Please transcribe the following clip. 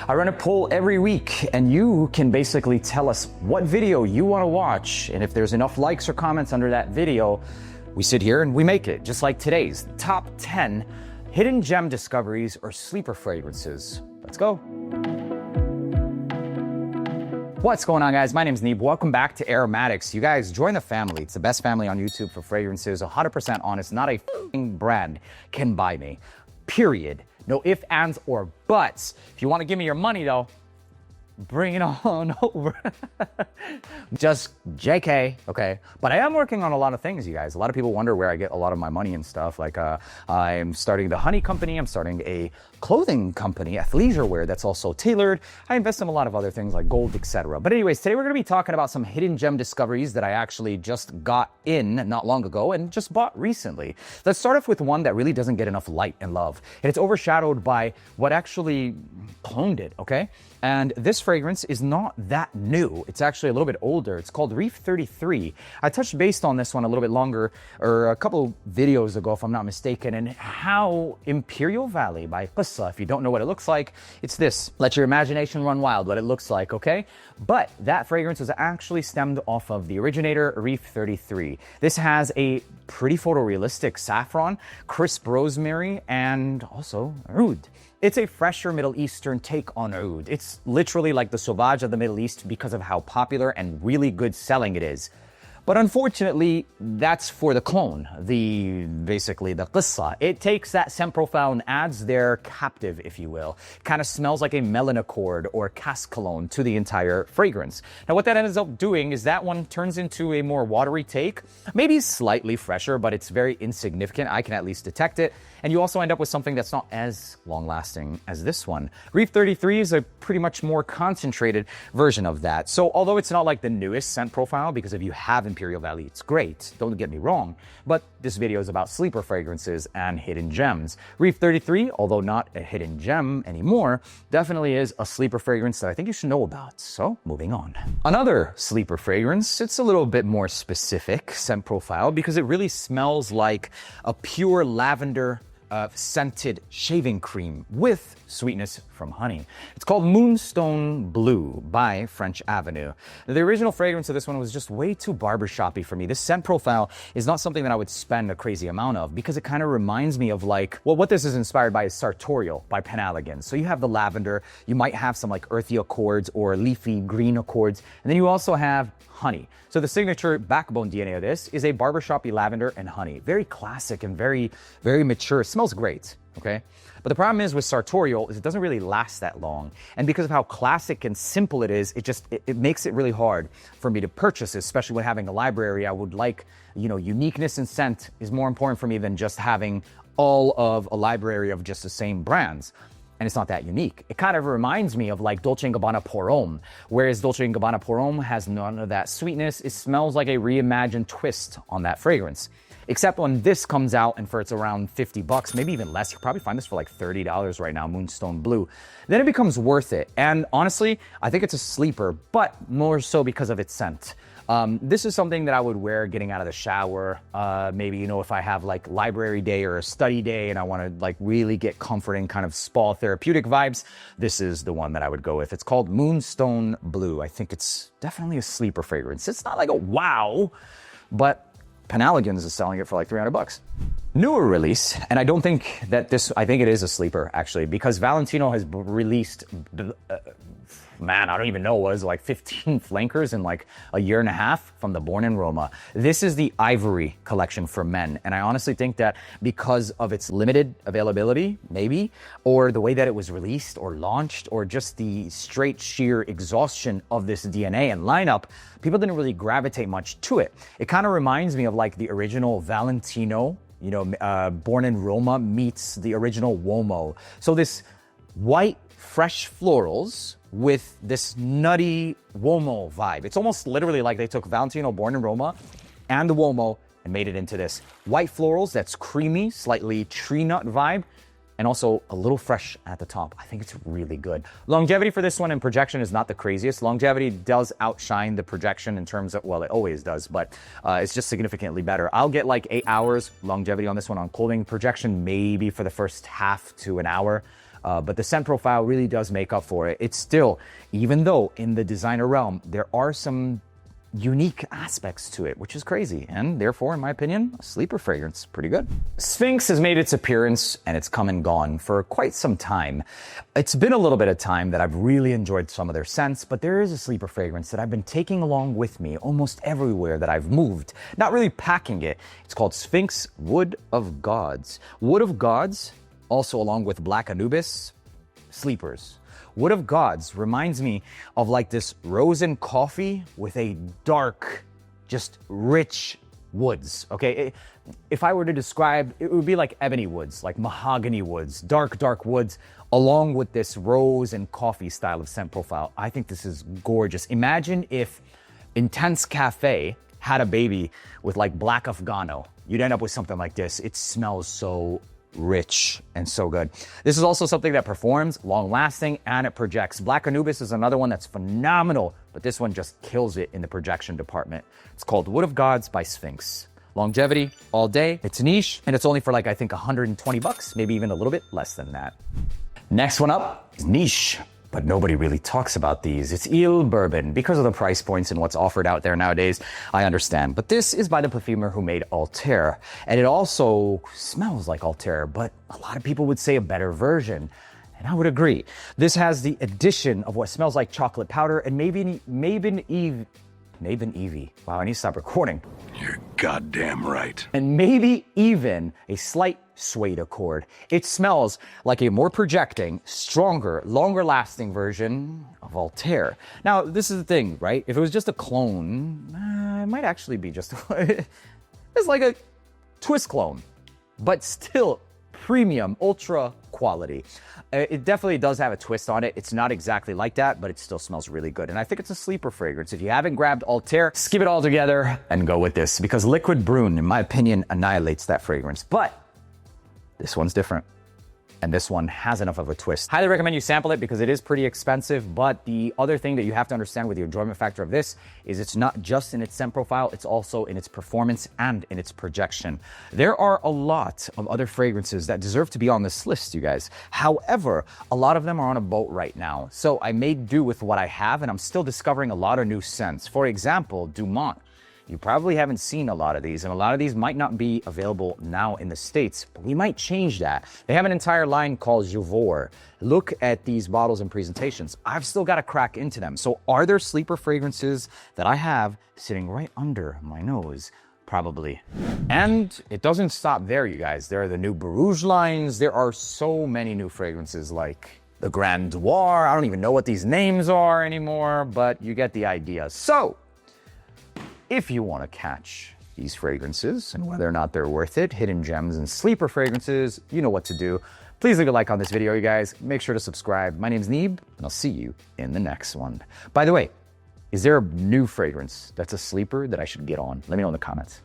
I run a poll every week, and you can basically tell us what video you want to watch. And if there's enough likes or comments under that video, we sit here and we make it, just like today's top 10 hidden gem discoveries or sleeper fragrances. Let's go. What's going on, guys? My name's Neeb. Welcome back to AROMATIX. You guys, join the family. It's the best family on YouTube for fragrances. 100% honest. Not a f***ing brand can buy me. Period. No ifs, ands, or buts. If you want to give me your money, though, bring it on over. Just JK, okay? But I am working on a lot of things, you guys. A lot of people wonder where I get a lot of my money and stuff. Like, I'm starting the honey company. I'm starting a clothing company, athleisure wear that's also tailored. I invest in a lot of other things like gold, etc. But anyways, today we're going to be talking about some hidden gem discoveries that I actually just got in not long ago and just bought recently. Let's start off with one that really doesn't get enough light and love. And it's overshadowed by what actually cloned it, okay? And this fragrance is not that new. It's actually a little bit older. It's called Reef 33. I touched base on this one a little bit longer, or a couple videos ago, if I'm not mistaken, and how Imperial Valley by Qissa, if you don't know what it looks like, it's this. Let your imagination run wild what it looks like, okay? But that fragrance was actually stemmed off of the originator, Reef 33. This has a pretty photorealistic saffron, crisp rosemary, and also oud. It's a fresher Middle Eastern take on oud. It's literally like the Sauvage of the Middle East because of how popular and really good selling it is. But unfortunately, that's for the clone, basically the Qissa. It takes that scent profile and adds their captive, if you will. Kind of smells like a melon accord or casque cologne to the entire fragrance. Now, what that ends up doing is that one turns into a more watery take, maybe slightly fresher, but it's very insignificant. I can at least detect it. And you also end up with something that's not as long-lasting as this one. Reef 33 is a pretty much more concentrated version of that. So although it's not like the newest scent profile, because if you have Imperial Valley, it's great, don't get me wrong, but this video is about sleeper fragrances and hidden gems. Reef 33, although not a hidden gem anymore, definitely is a sleeper fragrance that I think you should know about. So moving on. Another sleeper fragrance, it's a little bit more specific scent profile because it really smells like a pure lavender scented shaving cream with sweetness from honey. It's called Moonstone Bleu by French Avenue. The original fragrance of this one was just way too barbershoppy for me. This scent profile is not something that I would spend a crazy amount of because it kind of reminds me of like, well, what this is inspired by is Sartorial by Penhaligon. So you have the lavender, you might have some like earthy accords or leafy green accords, and then you also have honey. So the signature backbone DNA of this is a barbershoppy lavender and honey. Very classic and very, very mature. It smells great, okay? But the problem is with Sartorial is it doesn't really last that long. And because of how classic and simple it is, it makes it really hard for me to purchase, especially when having a library. I would like, uniqueness and scent is more important for me than just having all of a library of just the same brands. And it's not that unique. It kind of reminds me of like Dolce & Gabbana Pour Homme, whereas Dolce & Gabbana Pour Homme has none of that sweetness. It smells like a reimagined twist on that fragrance. Except when this comes out and for it's around 50 bucks, maybe even less, you'll probably find this for like $30 right now, Moonstone Bleu. Then it becomes worth it. And honestly, I think it's a sleeper, but more so because of its scent. This is something that I would wear getting out of the shower. Maybe, if I have like library day or a study day and I want to like really get comforting kind of spa therapeutic vibes, this is the one that I would go with. It's called Moonstone Bleu. I think it's definitely a sleeper fragrance. It's not like a wow, but Penhaligon's is selling it for like 300 bucks. Newer release, and I don't think that I think it is a sleeper actually, because Valentino has released, I don't even know, what is it, like 15 flankers in like a year and a half from the Born in Roma. This is the Ivory collection for men, and I honestly think that because of its limited availability, maybe, or the way that it was released or launched, or just the straight sheer exhaustion of this DNA and lineup, people didn't really gravitate much to it. It kind of reminds me of like the original Valentino, Born in Roma meets the original Uomo. So this white, fresh florals with this nutty Uomo vibe. It's almost literally like they took Valentino, Born in Roma, and the Uomo and made it into this white florals that's creamy, slightly tree nut vibe, and also a little fresh at the top. I think it's really good. Longevity for this one and projection is not the craziest. Longevity does outshine the projection in terms of, well, it always does, but it's just significantly better. I'll get like 8 hours longevity on this one on clothing. Projection maybe for the first half to an hour. but the scent profile really does make up for it. It's still, even though in the designer realm, there are some unique aspects to it, which is crazy, and therefore, in my opinion, a sleeper fragrance. Pretty good. Sphinx has made its appearance, and it's come and gone for quite some time. It's been a little bit of time that I've really enjoyed some of their scents, but there is a sleeper fragrance that I've been taking along with me almost everywhere that I've moved. Not really packing it. It's called Sphinx Wood of Gods. Wood of Gods, also along with Black Anubis, sleepers. Wood of Gods reminds me of like this rose and coffee with a dark, just rich woods, okay? If I were to describe, it would be like ebony woods, like mahogany woods, dark, dark woods, along with this rose and coffee style of scent profile. I think this is gorgeous. Imagine if Intense Cafe had a baby with like Black Afghano. You'd end up with something like this. It smells so rich and so good. This is also something that performs, long lasting, and it projects. Black Anubis is another one that's phenomenal, but this one just kills it in the projection department. It's called Wood of Gods by Sphinx. Longevity, all day. It's niche, and it's only for like, I think 120 bucks, maybe even a little bit less than that. Next one up is niche, but nobody really talks about these. It's Bourbon. Because of the price points and what's offered out there nowadays, I understand. But this is by the perfumer who made Altair. And it also smells like Altair, but a lot of people would say a better version. And I would agree. This has the addition of what smells like chocolate powder and maybe Evie. Wow, I need to stop recording. You're goddamn right. And maybe even a slight suede accord. It smells like a more projecting, stronger, longer lasting version of Altair. Now, this is the thing, right? If it was just a clone, it might actually be just, it's like a twist clone, but still premium, ultra quality. It definitely does have a twist on it. It's not exactly like that, but it still smells really good. And I think it's a sleeper fragrance. If you haven't grabbed Altair, skip it all together and go with this, because Liquid Brun, in my opinion, annihilates that fragrance. But this one's different. And this one has enough of a twist. Highly recommend you sample it because it is pretty expensive. But the other thing that you have to understand with the enjoyment factor of this is it's not just in its scent profile, it's also in its performance and in its projection. There are a lot of other fragrances that deserve to be on this list, you guys. However, a lot of them are on a boat right now. So I made do with what I have, and I'm still discovering a lot of new scents. For example, Dumont. You probably haven't seen a lot of these, and a lot of these might not be available now in the States, but we might change that. They have an entire line called Jouvor. Look at these bottles and presentations. I've still got to crack into them. So are there sleeper fragrances that I have sitting right under my nose? Probably. And it doesn't stop there, you guys. There are the new Barouge lines. There are so many new fragrances like the Grand Noir. I don't even know what these names are anymore, but you get the idea. So, if you want to catch these fragrances and whether or not they're worth it, hidden gems and sleeper fragrances, you know what to do. Please leave a like on this video, you guys. Make sure to subscribe. My name's Neeb, and I'll see you in the next one. By the way, is there a new fragrance that's a sleeper that I should get on? Let me know in the comments.